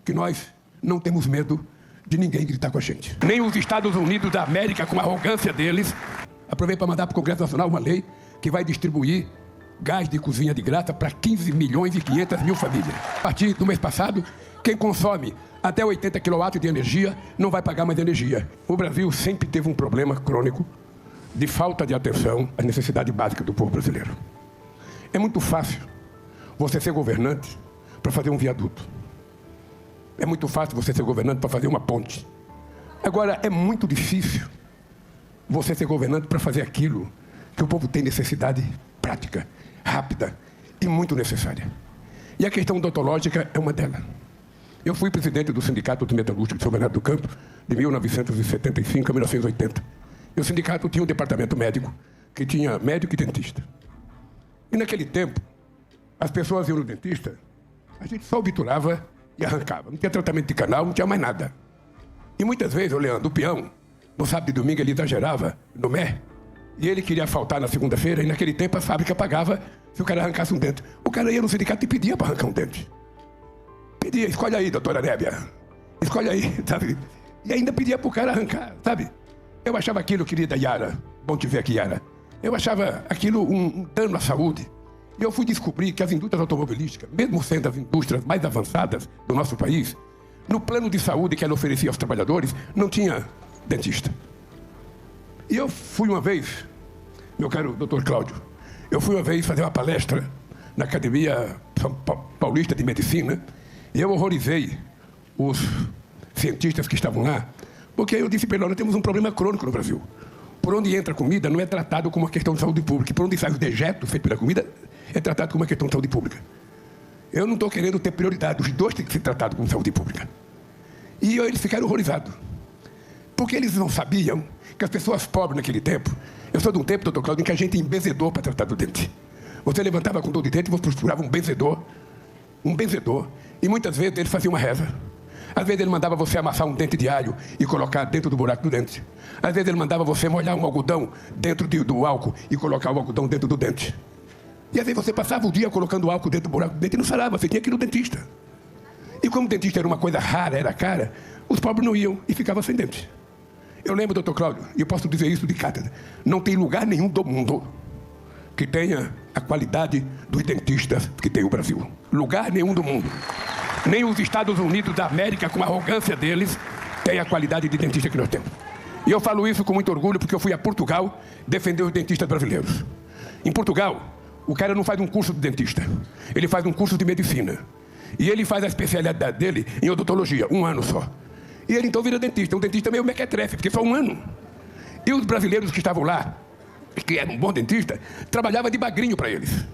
que nós não temos medo de ninguém gritar com a gente. Nem os Estados Unidos da América, com a arrogância deles. Aproveito para mandar para o Congresso Nacional uma lei que vai distribuir gás de cozinha de graça para 15 milhões e 500 mil famílias. A partir do mês passado, quem consome até 80 kW de energia não vai pagar mais energia. O Brasil sempre teve um problema crônico de falta de atenção às necessidades básicas do povo brasileiro. É muito fácil você ser governante para fazer um viaduto. É muito fácil você ser governante para fazer uma ponte. Agora, é muito difícil você ser governante para fazer aquilo que o povo tem necessidade prática, rápida e muito necessária. E a questão odontológica é uma delas. Eu fui presidente do Sindicato dos Metalúrgicos de São Bernardo do Campo de 1975 a 1980. E o sindicato tinha um departamento médico, que tinha médico e dentista. E naquele tempo, as pessoas iam no dentista, a gente só obturava e arrancava. Não tinha tratamento de canal, não tinha mais nada. E muitas vezes, o Leandro, o peão, no sábado e domingo, ele exagerava no mé, e ele queria faltar na segunda-feira, e naquele tempo a fábrica pagava se o cara arrancasse um dente. O cara ia no sindicato e pedia para arrancar um dente. Pedia, escolhe aí, doutora Nébia. Escolhe aí, sabe? E ainda pedia para o cara arrancar, sabe? Eu achava aquilo, querida Yara, bom te ver aqui, Yara. Eu achava aquilo um dano à saúde. E eu fui descobrir que as indústrias automobilísticas, mesmo sendo as indústrias mais avançadas do nosso país, no plano de saúde que ela oferecia aos trabalhadores, não tinha dentista. E eu fui uma vez, meu caro doutor Cláudio, eu fui uma vez fazer uma palestra na Academia Paulista de Medicina, e eu horrorizei os cientistas que estavam lá, porque eu disse para ele, nós temos um problema crônico no Brasil. Por onde entra a comida não é tratado como uma questão de saúde pública, e por onde sai o dejeto feito pela comida é tratado como uma questão de saúde pública. Eu não estou querendo ter prioridade, os dois têm que ser tratados como saúde pública. E eles ficaram horrorizados, porque eles não sabiam que as pessoas pobres naquele tempo, eu sou de um tempo, doutor Cláudio, em que a gente tem benzedor para tratar do dente. Você levantava com dor de dente e você procurava um benzedor, e muitas vezes ele fazia uma reza. Às vezes ele mandava você amassar um dente de alho e colocar dentro do buraco do dente. Às vezes ele mandava você molhar um algodão dentro do álcool e colocar o algodão dentro do dente. E às vezes você passava o dia colocando álcool dentro do buraco do dente e não sarava, você tinha que ir no dentista. E como o dentista era uma coisa rara, era cara, os pobres não iam e ficavam sem dente. Eu lembro, doutor Cláudio, e eu posso dizer isso de cátedra, não tem lugar nenhum do mundo que tenha a qualidade dos dentistas que tem o Brasil. Lugar nenhum do mundo. Nem os Estados Unidos da América, com a arrogância deles, tem a qualidade de dentista que nós temos. E eu falo isso com muito orgulho, porque eu fui a Portugal defender os dentistas brasileiros. Em Portugal, o cara não faz um curso de dentista, ele faz um curso de medicina. E ele faz a especialidade dele em odontologia, 1 ano só. E ele então vira dentista, um dentista meio mequetrefe, porque só 1 ano. E os brasileiros que estavam lá, que eram um bom dentista, trabalhavam de bagrinho para eles.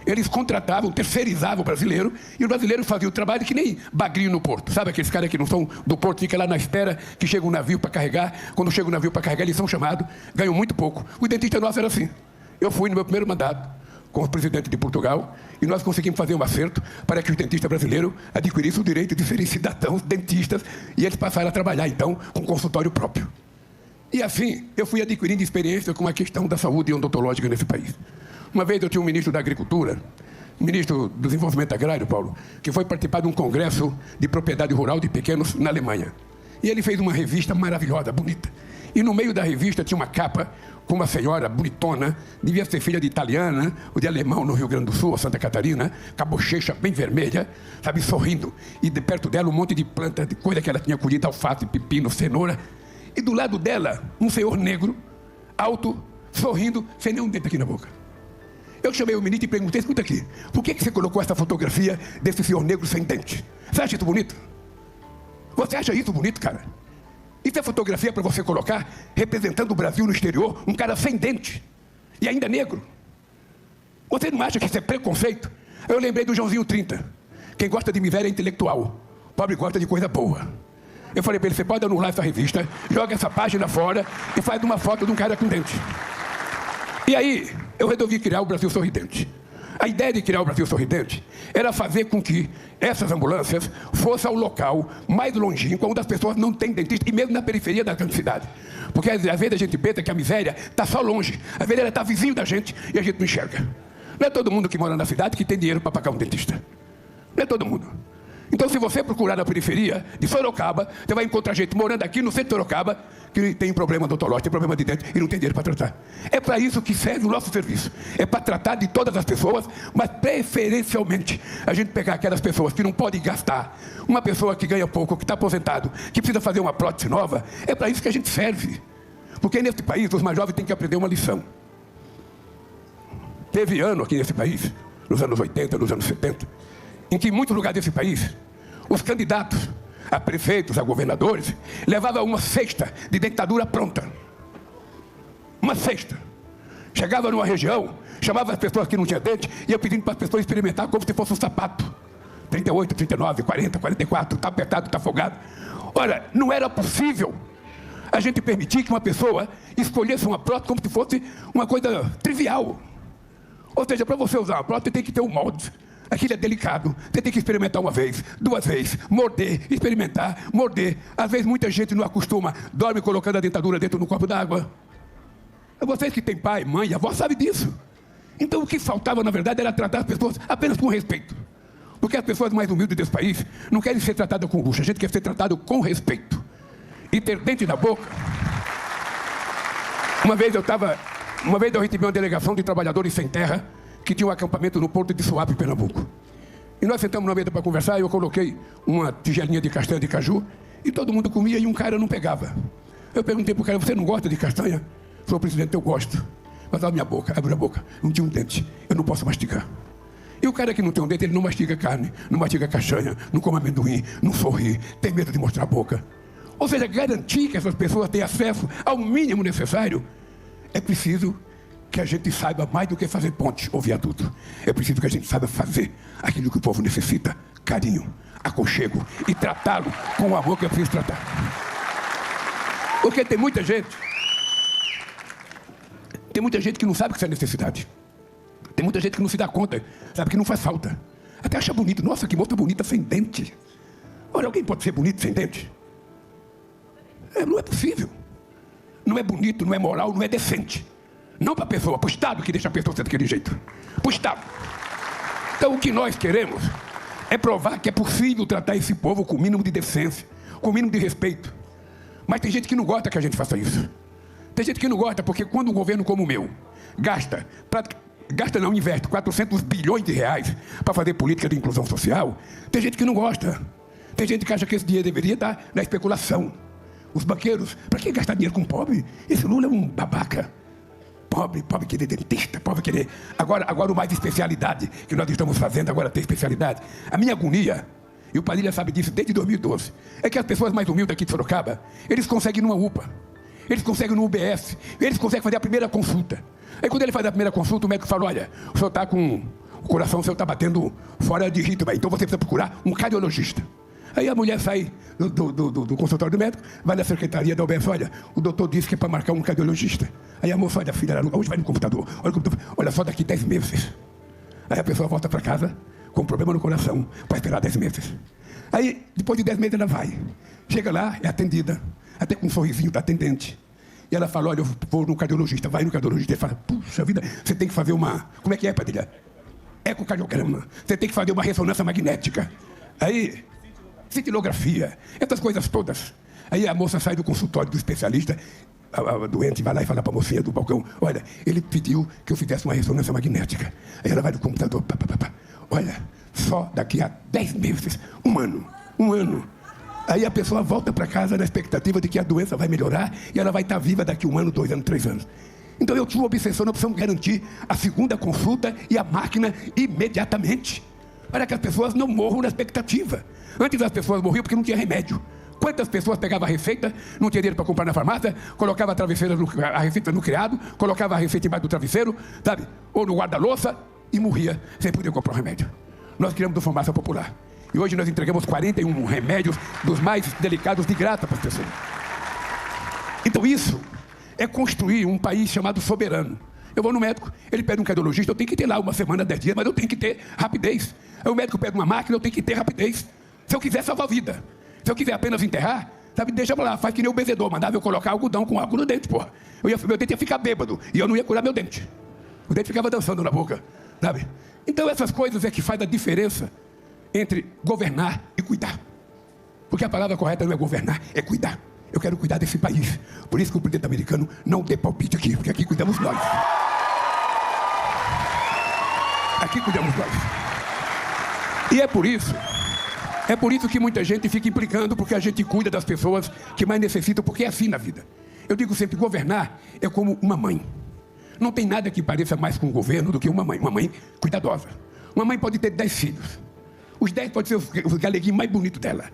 Eles contratavam, terceirizavam o brasileiro, e o brasileiro fazia o trabalho que nem bagrinho no porto. Sabe aqueles caras que não são do porto, ficam lá na espera, que chega um navio para carregar. Quando chega um navio para carregar, eles são chamados, ganham muito pouco. O dentista nosso era assim. Eu fui no meu primeiro mandato com o presidente de Portugal, e nós conseguimos fazer um acerto para que os dentistas brasileiros adquirissem o direito de serem cidadãos dentistas, e eles passaram a trabalhar, então, com consultório próprio. E assim, eu fui adquirindo experiência com a questão da saúde odontológica nesse país. Uma vez eu tinha um ministro da Agricultura, ministro do Desenvolvimento Agrário, Paulo, que foi participar de um congresso de propriedade rural de pequenos na Alemanha. E ele fez uma revista maravilhosa, bonita. E no meio da revista tinha uma capa com uma senhora bonitona, devia ser filha de italiana ou de alemão no Rio Grande do Sul, ou Santa Catarina, com a bochecha bem vermelha, sabe, sorrindo. E de perto dela um monte de planta, de coisa que ela tinha colhido, alface, pepino, cenoura. E do lado dela, um senhor negro, alto, sorrindo, sem nenhum dente aqui na boca. Eu chamei o ministro e perguntei, escuta aqui, por que você colocou essa fotografia desse senhor negro sem dente? Você acha isso bonito? Você acha isso bonito, cara? Isso é fotografia para você colocar, representando o Brasil no exterior, um cara sem dente, e ainda negro. Você não acha que isso é preconceito? Eu lembrei do Joãozinho 30. Quem gosta de miséria é intelectual, o pobre gosta de coisa boa. Eu falei para ele, você pode anular essa revista, joga essa página fora e faz uma foto de um cara com dente. E aí, eu resolvi criar o Brasil Sorridente. A ideia de criar o Brasil Sorridente era fazer com que essas ambulâncias fossem ao local mais longínquo, onde as pessoas não têm dentista, e mesmo na periferia da grande cidade. Porque às vezes a gente pensa que a miséria está só longe, às vezes ela está vizinho da gente e a gente não enxerga. Não é todo mundo que mora na cidade que tem dinheiro para pagar um dentista. Não é todo mundo. Então, se você procurar na periferia de Sorocaba, você vai encontrar gente morando aqui no centro de Sorocaba que tem problema odontológico, tem problema de dente e não tem dinheiro para tratar. É para isso que serve o nosso serviço. É para tratar de todas as pessoas, mas preferencialmente a gente pegar aquelas pessoas que não podem gastar. Uma pessoa que ganha pouco, que está aposentado, que precisa fazer uma prótese nova, é para isso que a gente serve. Porque nesse país os mais jovens têm que aprender uma lição. Teve ano aqui nesse país, nos anos 80, nos anos 70, em que em muitos lugares desse país, os candidatos a prefeitos, a governadores, levavam uma cesta de dentadura pronta. Uma cesta. Chegava numa região, chamava as pessoas que não tinham dente, ia pedindo para as pessoas experimentar como se fosse um sapato. 38, 39, 40, 44, está apertado, está folgado. Ora, não era possível a gente permitir que uma pessoa escolhesse uma prótese como se fosse uma coisa trivial. Ou seja, para você usar uma prótese tem que ter um molde. Aquilo é delicado, você tem que experimentar uma vez, duas vezes, morder, experimentar, morder. Às vezes muita gente não acostuma, dorme colocando a dentadura dentro do copo d'água. Vocês que têm pai, mãe e avó sabem disso. Então o que faltava na verdade era tratar as pessoas apenas com respeito. Porque as pessoas mais humildes desse país não querem ser tratadas com luxo, a gente quer ser tratado com respeito. E ter dente na boca. Uma vez eu recebi uma delegação de trabalhadores sem terra que tinha um acampamento no porto de Suape, Pernambuco. E nós sentamos na mesa para conversar e eu coloquei uma tigelinha de castanha de caju e todo mundo comia e um cara não pegava. Eu perguntei para o cara, você não gosta de castanha? Ele falou, presidente, eu gosto. Mas abre a boca, não tinha um dente, eu não posso mastigar. E o cara que não tem um dente, ele não mastiga carne, não mastiga castanha, não come amendoim, não sorri, tem medo de mostrar a boca. Ou seja, garantir que essas pessoas tenham acesso ao mínimo necessário, é preciso que a gente saiba mais do que fazer ponte ou viaduto. É preciso que a gente saiba fazer aquilo que o povo necessita, carinho, aconchego, e tratá-lo com o amor que é preciso tratar. Porque tem muita gente que não sabe que isso é necessidade. Tem muita gente que não se dá conta, sabe que não faz falta. Até acha bonito, nossa, que moça bonita sem dente. Ora, alguém pode ser bonito sem dente? Não é possível. Não é bonito, não é moral, não é decente. Não para a pessoa, para o Estado que deixa a pessoa ser daquele jeito. Para o Estado. Então o que nós queremos é provar que é possível tratar esse povo com o mínimo de decência, com o mínimo de respeito. Mas tem gente que não gosta que a gente faça isso. Tem gente que não gosta porque quando um governo como o meu investe 400 bilhões de reais para fazer política de inclusão social, tem gente que não gosta. Tem gente que acha que esse dinheiro deveria estar na especulação. Os banqueiros, para que gastar dinheiro com pobre? Esse Lula é um babaca. Pobre querer dentista, pobre querer... Agora o mais de especialidade que nós estamos fazendo, agora tem especialidade. A minha agonia, e o Padilha sabe disso desde 2012, é que as pessoas mais humildes aqui de Sorocaba, eles conseguem numa UPA, eles conseguem no UBS, eles conseguem fazer a primeira consulta. Aí quando ele faz a primeira consulta, o médico fala, olha, o senhor está com... o coração seu está batendo fora de ritmo, então você precisa procurar um cardiologista. Aí a mulher sai do consultório do médico, vai na secretaria da UBS, olha, o doutor disse que é para marcar um cardiologista. Aí a moça, olha, filha, hoje vai no computador, olha só daqui 10 meses. Aí a pessoa volta para casa com um problema no coração, para esperar 10 meses. Aí, depois de 10 meses, ela vai. Chega lá, é atendida, até com um sorrisinho da atendente. E ela fala, olha, eu vou no cardiologista, vai no cardiologista. Ele fala, puxa vida, você tem que fazer uma... Como é que é, Padilha? Ecocardiograma. Você tem que fazer uma ressonância magnética. Aí... cintilografia, essas coisas todas. Aí a moça sai do consultório do especialista, a doente vai lá e fala para a mocinha do balcão, olha, ele pediu que eu fizesse uma ressonância magnética. Aí ela vai no computador, olha, só daqui a 10 meses, um ano. Aí a pessoa volta para casa na expectativa de que a doença vai melhorar e ela vai estar viva daqui 1 ano, 2 anos, 3 anos. Então eu tinha uma obsessão, nós precisamos garantir a segunda consulta e a máquina imediatamente, para que as pessoas não morram na expectativa. Antes as pessoas morriam porque não tinha remédio. Quantas pessoas pegavam a receita, não tinha dinheiro para comprar na farmácia, colocava a receita no criado, colocava a receita embaixo do travesseiro, sabe? Ou no guarda-louça e morria sem poder comprar o remédio. Nós criamos uma farmácia popular. E hoje nós entregamos 41 remédios dos mais delicados de graça para as pessoas. Então isso é construir um país chamado soberano. Eu vou no médico, ele pede um cardiologista, eu tenho que ter lá 1 semana, 10 dias, mas eu tenho que ter rapidez. Aí o médico pede uma máquina, eu tenho que ter rapidez. Se eu quiser salvar a vida, se eu quiser apenas enterrar, sabe, deixa pra lá, faz que nem o benzedor, mandava eu colocar algodão com álcool no dente, porra. Meu dente ia ficar bêbado e eu não ia curar meu dente. O dente ficava dançando na boca, sabe? Então essas coisas é que faz a diferença entre governar e cuidar. Porque a palavra correta não é governar, é cuidar. Eu quero cuidar desse país. Por isso que o presidente americano não dê palpite aqui, porque aqui cuidamos nós. Aqui cuidamos nós. E é por isso que muita gente fica implicando, porque a gente cuida das pessoas que mais necessitam, porque é assim na vida. Eu digo sempre, governar é como uma mãe. Não tem nada que pareça mais com o governo do que uma mãe cuidadosa. Uma mãe pode ter 10 filhos. Os 10 podem ser os galeguinhos mais bonitos dela.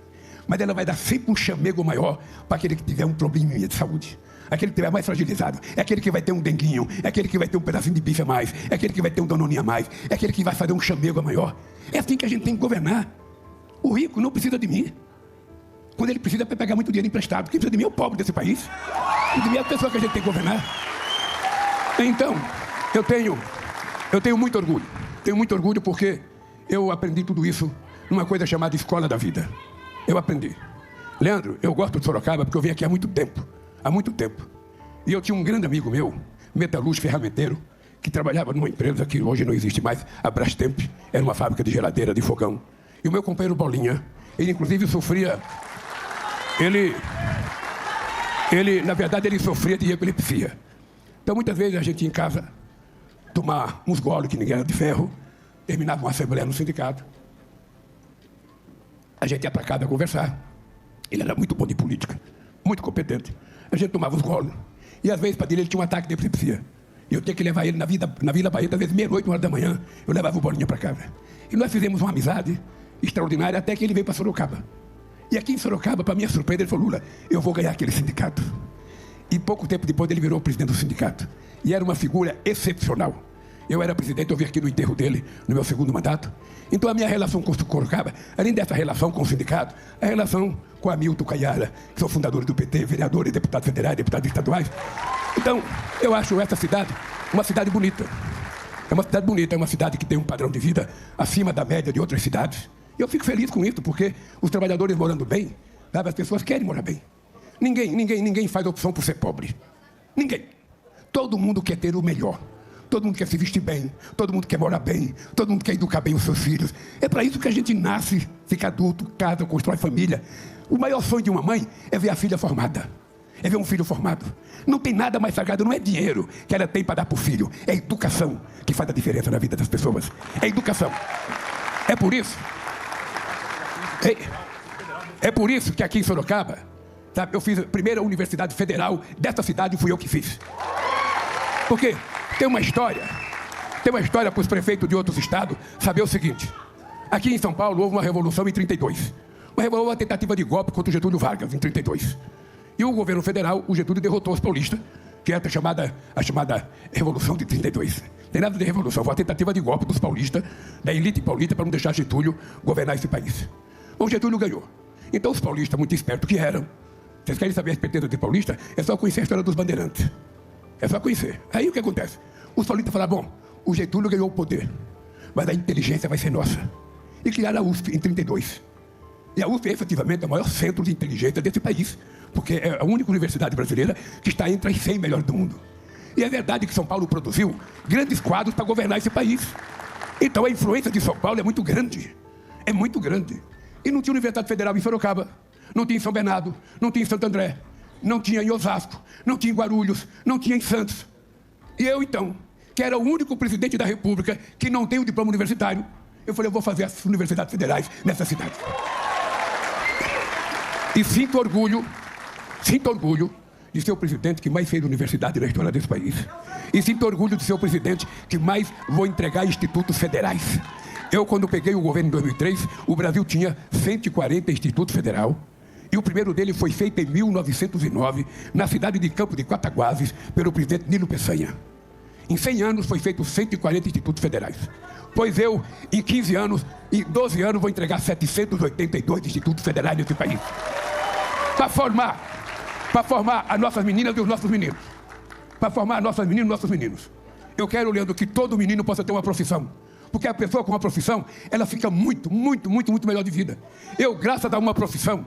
Mas ela vai dar sempre um chamego maior para aquele que tiver um probleminha de saúde. Aquele que tiver mais fragilizado. É aquele que vai ter um denguinho. É aquele que vai ter um pedacinho de bife a mais. É aquele que vai ter um danoninho a mais. É aquele que vai fazer um chamego maior. É assim que a gente tem que governar. O rico não precisa de mim. Quando ele precisa, para pegar muito dinheiro emprestado. Quem precisa de mim é o pobre desse país. E de mim é a pessoa que a gente tem que governar. Então, eu tenho muito orgulho. Tenho muito orgulho porque eu aprendi tudo isso numa coisa chamada escola da vida. Eu aprendi. Leandro, eu gosto de Sorocaba porque eu venho aqui há muito tempo. Há muito tempo. E eu tinha um grande amigo meu, metalúrgico ferramenteiro, que trabalhava numa empresa que hoje não existe mais, a Brastemp. Era uma fábrica de geladeira, de fogão. E o meu companheiro Bolinha, ele inclusive sofria... Na verdade, ele sofria de epilepsia. Então, muitas vezes, a gente ia em casa tomar uns goles que ninguém era de ferro, terminava uma assembleia no sindicato. A gente ia para casa conversar. Ele era muito bom de política, muito competente. A gente tomava os goles. E, às vezes, para ele tinha um ataque de epilepsia. E eu tinha que levar ele na Vila Baeta, às vezes, meia-noite, 1 hora da manhã. Eu levava o Bolinha para casa. E nós fizemos uma amizade extraordinária até que ele veio para Sorocaba. E aqui em Sorocaba, para minha surpresa, ele falou, Lula, eu vou ganhar aquele sindicato. E pouco tempo depois ele virou o presidente do sindicato. E era uma figura excepcional. Eu era presidente, eu vim aqui no enterro dele, no meu segundo mandato. Então a minha relação com Sorocaba, além dessa relação com o sindicato, a relação com Hamilton Caiara, que são fundadores do PT, vereadores, deputados federais, deputados estaduais. Então, eu acho essa cidade uma cidade bonita. É uma cidade bonita, é uma cidade que tem um padrão de vida acima da média de outras cidades. E eu fico feliz com isso, porque os trabalhadores morando bem, sabe, as pessoas querem morar bem. Ninguém faz opção por ser pobre. Ninguém. Todo mundo quer ter o melhor. Todo mundo quer se vestir bem. Todo mundo quer morar bem. Todo mundo quer educar bem os seus filhos. É para isso que a gente nasce, fica adulto, casa, constrói família. O maior sonho de uma mãe é ver a filha formada. É ver um filho formado. Não tem nada mais sagrado, não é dinheiro que ela tem para dar para o filho. É a educação que faz a diferença na vida das pessoas. É a educação. É por isso. É por isso que aqui em Sorocaba, sabe, eu fiz a primeira universidade federal dessa cidade, fui eu que fiz. Porque tem uma história para os prefeitos de outros estados saber o seguinte. Aqui em São Paulo houve uma revolução em 32. Uma tentativa de golpe contra o Getúlio Vargas em 32. E o governo federal, o Getúlio derrotou os paulistas, que é a chamada Revolução de 32. Tem nada de revolução, foi uma tentativa de golpe dos paulistas, da elite paulista, para não deixar Getúlio governar esse país. O Getúlio ganhou. Então os paulistas, muito espertos que eram, vocês querem saber a esperteza de paulista? É só conhecer a história dos bandeirantes. É só conhecer. Aí o que acontece? Os paulistas falaram, bom, o Getúlio ganhou o poder, mas a inteligência vai ser nossa. E criaram a USP em 32. E a USP é efetivamente o maior centro de inteligência desse país, porque é a única universidade brasileira que está entre as 100 melhores do mundo. E é verdade que São Paulo produziu grandes quadros para governar esse país. Então a influência de São Paulo é muito grande. É muito grande. E não tinha Universidade Federal em Sorocaba, não tinha em São Bernardo, não tinha em Santo André, não tinha em Osasco, não tinha em Guarulhos, não tinha em Santos. E eu, então, que era o único presidente da República que não tem o diploma universitário, eu falei, eu vou fazer as universidades federais nessa cidade. E sinto orgulho de ser o presidente que mais fez universidade na história desse país. E sinto orgulho de ser o presidente que mais vou entregar institutos federais. Eu, quando peguei o governo em 2003, o Brasil tinha 140 institutos federais. E o primeiro dele foi feito em 1909, na cidade de Campo de Quataguases, pelo presidente Nilo Peçanha. Em 100 anos foi feito 140 institutos federais. Pois eu, em 15 anos, em 12 anos, vou entregar 782 institutos federais nesse país. Para formar as nossas meninas e os nossos meninos. Para formar as nossas meninas e os nossos meninos. Eu quero, Leandro, que todo menino possa ter uma profissão. Porque a pessoa com uma profissão, ela fica muito melhor de vida. Eu, graças a uma profissão,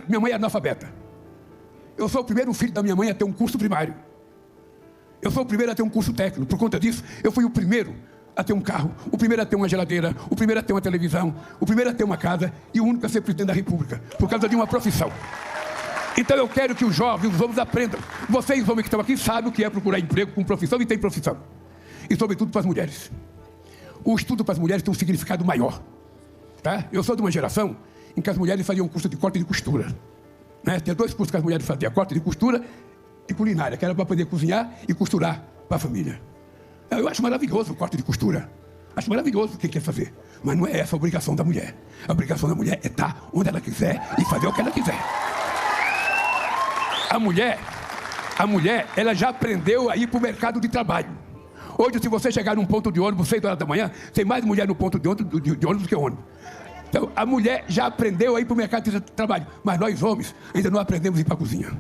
minha mãe é analfabeta. Eu sou o primeiro filho da minha mãe a ter um curso primário. Eu sou o primeiro a ter um curso técnico. Por conta disso, eu fui o primeiro a ter um carro, o primeiro a ter uma geladeira, o primeiro a ter uma televisão, o primeiro a ter uma casa e o único a ser presidente da República, por causa de uma profissão. Então eu quero que os jovens, os homens aprendam. Vocês, homens que estão aqui, sabem o que é procurar emprego com profissão e tem profissão. E sobretudo para as mulheres. O estudo para as mulheres tem um significado maior. Tá? Eu sou de uma geração em que as mulheres faziam um curso de corte e de costura. Né? Tinha 2 cursos que as mulheres faziam, corte de costura e culinária, que era para poder cozinhar e costurar para a família. Eu acho maravilhoso o corte de costura. Acho maravilhoso quem quer fazer. Mas não é essa a obrigação da mulher. A obrigação da mulher é estar onde ela quiser e fazer o que ela quiser. A mulher, ela já aprendeu a ir para o mercado de trabalho. Hoje, se você chegar num ponto de ônibus 6 horas da manhã, tem mais mulher no ponto de ônibus do que ônibus. Então, a mulher já aprendeu a ir para o mercado de trabalho. Mas nós, homens, ainda não aprendemos a ir para a cozinha.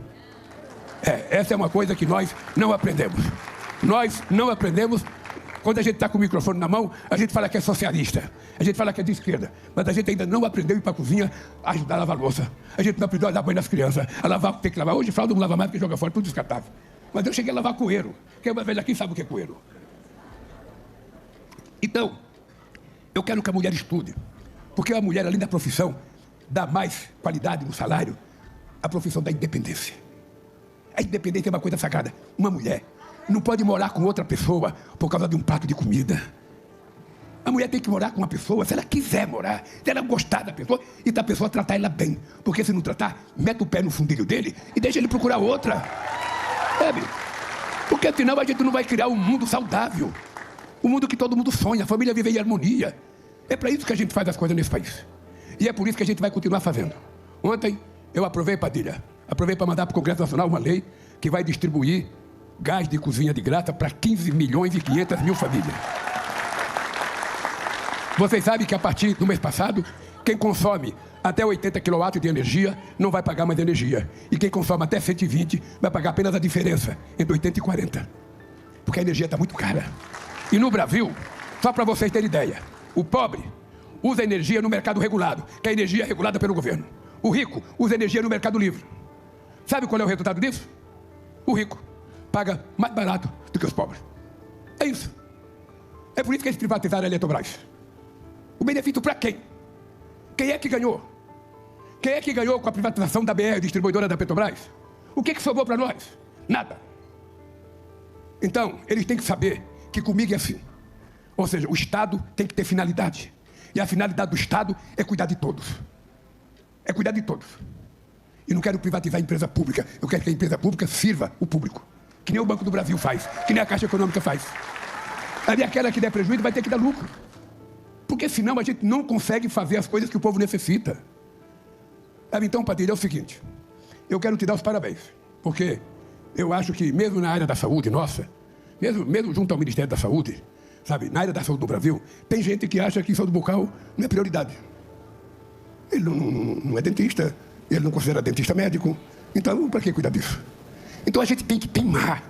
Essa é uma coisa que nós não aprendemos. Nós não aprendemos. Quando a gente está com o microfone na mão, a gente fala que é socialista. A gente fala que é de esquerda. Mas a gente ainda não aprendeu a ir para a cozinha a ajudar a lavar louça. A gente não aprendeu a dar banho nas crianças, a lavar o que tem que lavar. Hoje, fralda não lava mais porque joga fora, tudo descartável. Mas eu cheguei a lavar coeiro. Quem é uma velha aqui sabe o que é coeiro. Então, eu quero que a mulher estude. Porque a mulher, além da profissão, dá mais qualidade no salário, a profissão da independência. A independência é uma coisa sagrada. Uma mulher não pode morar com outra pessoa por causa de um prato de comida. A mulher tem que morar com uma pessoa se ela quiser morar, se ela gostar da pessoa e da pessoa tratar ela bem. Porque se não tratar, mete o pé no fundilho dele e deixa ele procurar outra. Sabe? Porque senão a gente não vai criar um mundo saudável. Um mundo que todo mundo sonha, a família vive em harmonia. É para isso que a gente faz as coisas nesse país. E é por isso que a gente vai continuar fazendo. Ontem eu aprovei, Padilha, para mandar para o Congresso Nacional uma lei que vai distribuir gás de cozinha de graça para 15 milhões e 500 mil famílias. Vocês sabem que a partir do mês passado, quem consome até 80 kW de energia não vai pagar mais energia. E quem consome até 120 vai pagar apenas a diferença entre 80 e 40. Porque a energia está muito cara. E no Brasil, só para vocês terem ideia, o pobre usa energia no mercado regulado, que é a energia regulada pelo governo. O rico usa energia no mercado livre. Sabe qual é o resultado disso? O rico paga mais barato do que os pobres. É isso. É por isso que eles privatizaram a Eletrobras. O benefício para quem? Quem é que ganhou? Quem é que ganhou com a privatização da BR, distribuidora da Petrobras? O que sobrou para nós? Nada. Então, eles têm que saber que comigo é assim. Ou seja, o Estado tem que ter finalidade. E a finalidade do Estado é cuidar de todos. É cuidar de todos. E não quero privatizar a empresa pública. Eu quero que a empresa pública sirva o público. Que nem o Banco do Brasil faz. Que nem a Caixa Econômica faz. Ali aquela que der prejuízo vai ter que dar lucro. Porque senão a gente não consegue fazer as coisas que o povo necessita. Então, Padilha, é o seguinte. Eu quero te dar os parabéns. Porque eu acho que mesmo na área da saúde nossa, mesmo junto ao Ministério da Saúde, sabe, na área da saúde do Brasil, tem gente que acha que saúde bucal não é prioridade. Ele não é dentista, ele não considera dentista médico. Então, para que cuidar disso? Então a gente tem que teimar,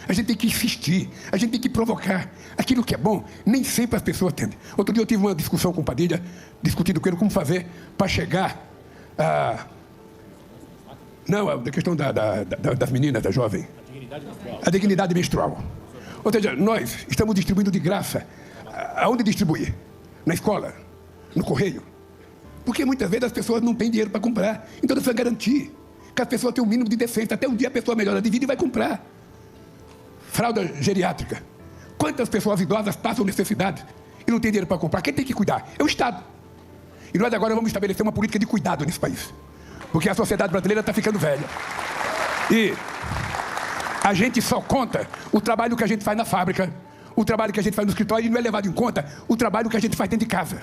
a gente tem que insistir, a gente tem que provocar. Aquilo que é bom, nem sempre as pessoas entendem. Outro dia eu tive uma discussão com o Padilha, discutindo com ele como fazer para chegar a... Não, a questão das meninas, da jovem. A dignidade menstrual. Ou seja, nós estamos distribuindo de graça. Aonde distribuir? Na escola? No correio? Porque muitas vezes as pessoas não têm dinheiro para comprar. Então nós precisamos garantir que as pessoas tenham um mínimo de decência. Até um dia a pessoa melhora de vida e vai comprar. Fralda geriátrica. Quantas pessoas idosas passam necessidade e não têm dinheiro para comprar? Quem tem que cuidar? É o Estado. E nós agora vamos estabelecer uma política de cuidado nesse país. Porque a sociedade brasileira está ficando velha. E a gente só conta o trabalho que a gente faz na fábrica, o trabalho que a gente faz no escritório, e não é levado em conta o trabalho que a gente faz dentro de casa.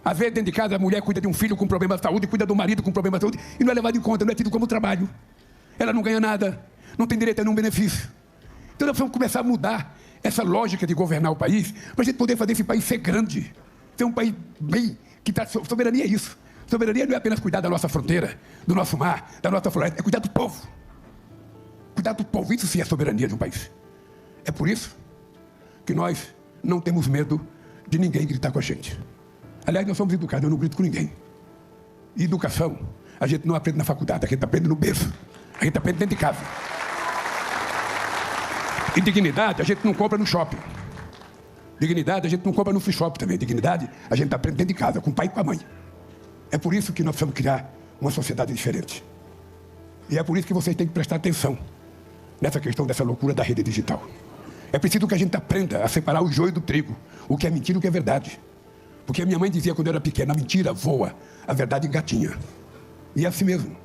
Às vezes, dentro de casa, a mulher cuida de um filho com problema de saúde, cuida do marido com problema de saúde, e não é levado em conta, não é tido como trabalho. Ela não ganha nada, não tem direito a nenhum benefício. Então, nós vamos começar a mudar essa lógica de governar o país, para a gente poder fazer esse país ser grande, ser um país bem, que tá, soberania é isso. Soberania não é apenas cuidar da nossa fronteira, do nosso mar, da nossa floresta, é cuidar do povo. Cuidar do povo, isso sim é soberania de um país. É por isso que nós não temos medo de ninguém gritar com a gente. Aliás, nós somos educados, eu não grito com ninguém. E educação, a gente não aprende na faculdade, a gente aprende no berço, a gente aprende dentro de casa. E dignidade, a gente não compra no shopping. Dignidade a gente não compra no free shop também. Dignidade a gente aprende dentro de casa, com o pai e com a mãe. É por isso que nós precisamos criar uma sociedade diferente. E é por isso que vocês têm que prestar atenção nessa questão dessa loucura da rede digital. É preciso que a gente aprenda a separar o joio do trigo, o que é mentira e o que é verdade. Porque a minha mãe dizia quando eu era pequena, a mentira voa, a verdade engatinha. E é assim mesmo.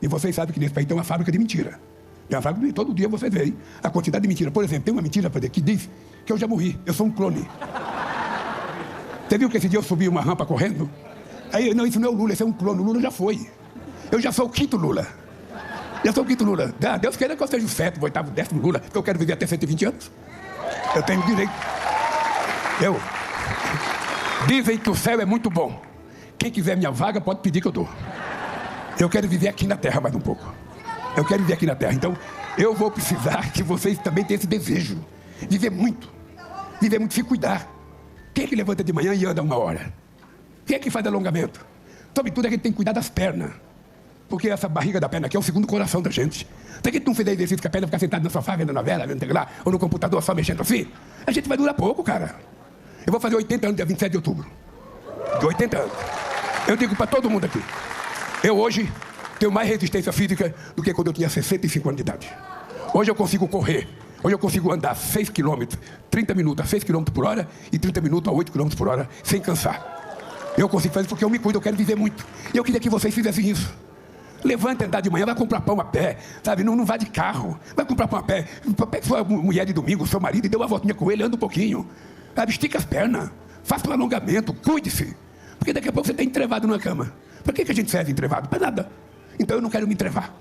E vocês sabem que nesse país tem uma fábrica de mentira. Tem uma fábrica de todo dia vocês veem a quantidade de mentira. Por exemplo, tem uma mentira que diz que eu já morri, eu sou um clone. Você viu que esse dia eu subi uma rampa correndo? Aí, não, isso não é o Lula, esse é um clone, o Lula já foi. Eu já sou o quinto Lula. Eu sou o quinto Lula. Deus queira que eu seja o sétimo, oitavo, décimo Lula, porque eu quero viver até 120 anos. Eu tenho direito. Dizem que o céu é muito bom. Quem quiser minha vaga pode pedir que eu dou. Eu quero viver aqui na terra mais um pouco. Eu quero viver aqui na terra. Então, eu vou precisar que vocês também tenham esse desejo. Viver muito. Viver muito, se cuidar. Quem é que levanta de manhã e anda 1 hora? Quem é que faz alongamento? Sobretudo a gente tem que cuidar das pernas. Porque essa barriga da perna aqui é o segundo coração da gente. Se a gente não fizer exercício com a perna, ficar sentado na sofá, vendo novela, vendo lá, ou no computador só mexendo assim, a gente vai durar pouco, cara. Eu vou fazer 80 anos dia 27 de outubro. De 80 anos. Eu digo para todo mundo aqui. Eu hoje tenho mais resistência física do que quando eu tinha 65 anos de idade. Hoje eu consigo correr. Hoje eu consigo andar 6 km, 30 minutos a 6 km por hora e 30 minutos a 8 km por hora, sem cansar. Eu consigo fazer isso porque eu me cuido, eu quero viver muito. E eu queria que vocês fizessem isso. Levanta, andar de manhã, vai comprar pão a pé, sabe? Não vá de carro. Vai comprar pão a pé. Pega sua mulher de domingo, seu marido, e dê uma voltinha com ele, anda um pouquinho. Sabe? Estica as pernas. Faça um alongamento, cuide-se. Porque daqui a pouco você está entrevado na cama. Para que a gente serve entrevado? Para nada. Então eu não quero me entrevar.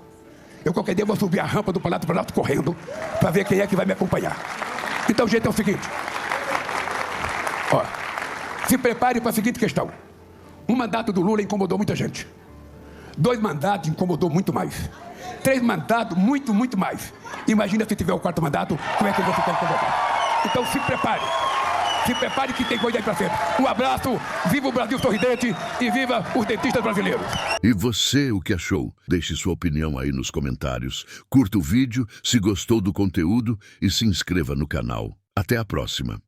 Eu qualquer dia vou subir a rampa do Palácio Planalto correndo para ver quem é que vai me acompanhar. Então o jeito é o seguinte. Ó, se prepare para a seguinte questão. Um mandato do Lula incomodou muita gente. 2 mandatos incomodou muito mais. 3 mandatos, muito mais. Imagina se tiver o 4º mandato, como é que eu vou ficar incomodado? Então se prepare. Se prepare que tem coisa aí pra frente. Um abraço, viva o Brasil sorridente e viva os dentistas brasileiros. E você, o que achou? Deixe sua opinião aí nos comentários. Curta o vídeo se gostou do conteúdo e se inscreva no canal. Até a próxima.